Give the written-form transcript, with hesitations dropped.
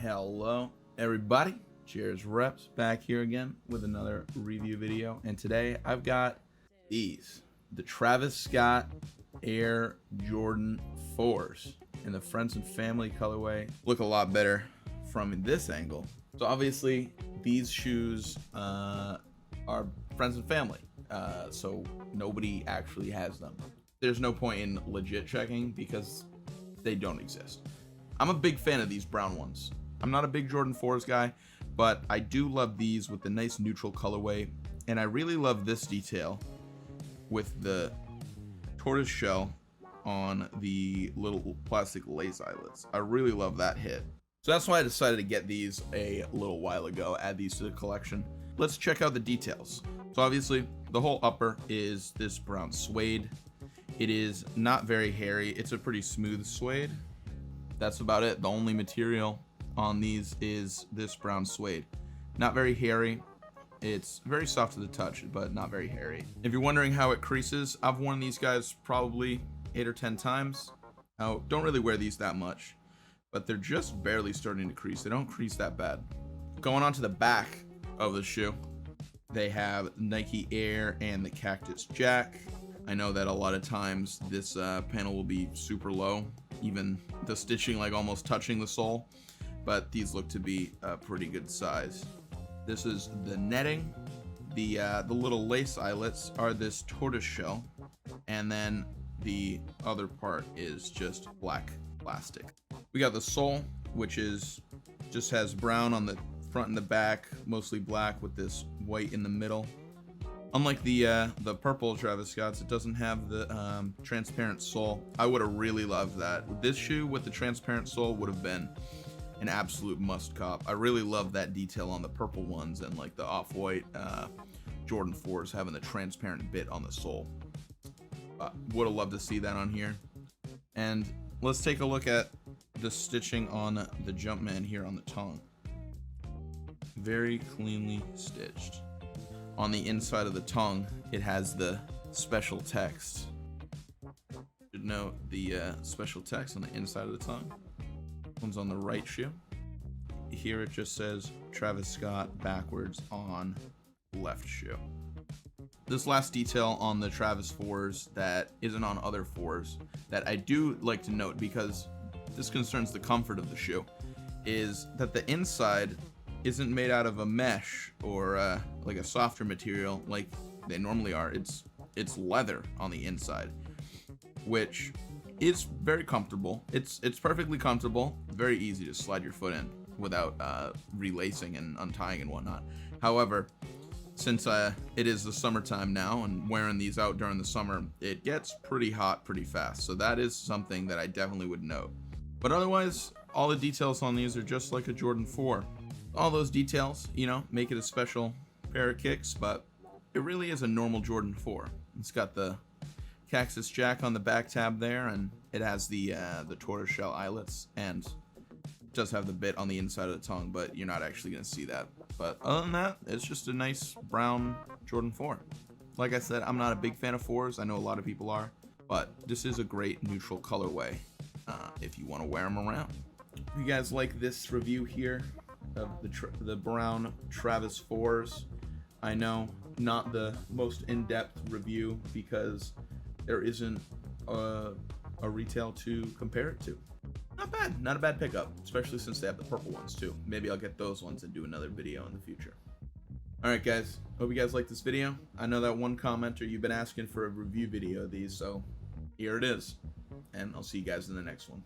Hello everybody, Cheers Reps back here again with another review video, and today I've got these, the Travis Scott Air Jordan 4s in the Friends and Family colorway. Look a lot better from this angle. So obviously these shoes are Friends and Family, so nobody actually has them. There's no point in legit checking because they don't exist. I'm a big fan of these brown ones. I'm not a big Jordan 4s guy, but I do love these with the nice neutral colorway, and I really love this detail with the tortoise shell on the little plastic lace eyelets. I really love that hit. So that's why I decided to get these a little while ago, add these to the collection. Let's check out the details. So obviously the whole upper is this brown suede. It is not very hairy. It's a pretty smooth suede. That's about it. The only material on these is this brown suede. Not very hairy. It's very soft to the touch, but not very hairy. If you're wondering how it creases, I've worn these guys probably 8 or 10 times. Now, don't really wear these that much, but they're just barely starting to crease. They don't crease that bad. Going on to the back of the shoe, they have Nike Air and the Cactus Jack. I know that a lot of times this panel will be super low, even the stitching like almost touching the sole, but these look to be a pretty good size. This is the netting. The little lace eyelets are this tortoise shell, and then the other part is just black plastic. We got the sole, which is just has brown on the front and the back, mostly black with this white in the middle. Unlike the purple Travis Scott's, it doesn't have the transparent sole. I would have really loved that. This shoe with the transparent sole would have been an absolute must cop. I really love that detail on the purple ones, and like the off-white Jordan 4s having the transparent bit on the sole. Would have loved to see that on here. And let's take a look at the stitching on the Jumpman here on the tongue. Very cleanly stitched. On the inside of the tongue, it has the special text. Should note the special text on the inside of the tongue. One's on the right shoe. Here it just says Travis Scott backwards on left shoe. This last detail on the Travis 4s that isn't on other 4s that I do like to note, because this concerns the comfort of the shoe, is that the inside isn't made out of a mesh or like a softer material like they normally are. It's leather on the inside, which is very comfortable. It's perfectly comfortable, very easy to slide your foot in without relacing and untying and whatnot. However, since it is the summertime now and wearing these out during the summer, it gets pretty hot pretty fast, so that is something that I definitely would note. But otherwise, all the details on these are just like a Jordan 4. All those details, you know, make it a special pair of kicks, but it really is a normal Jordan 4. It's got the Cactus Jack on the back tab there, and it has the tortoiseshell eyelets, and it does have the bit on the inside of the tongue, but you're not actually going to see that. But other than that, it's just a nice brown Jordan 4. Like I said, I'm not a big fan of 4s. I know a lot of people are, but this is a great neutral colorway if you want to wear them around. If you guys like this review here of the brown Travis 4s, I know not the most in-depth review because there isn't a retail to compare it to. Not bad, not a bad pickup, especially since they have the purple ones too. Maybe I'll get those ones and do another video in the future. Alright guys, hope you guys like this video. I know that one commenter, you've been asking for a review video of these, so here it is. And I'll see you guys in the next one.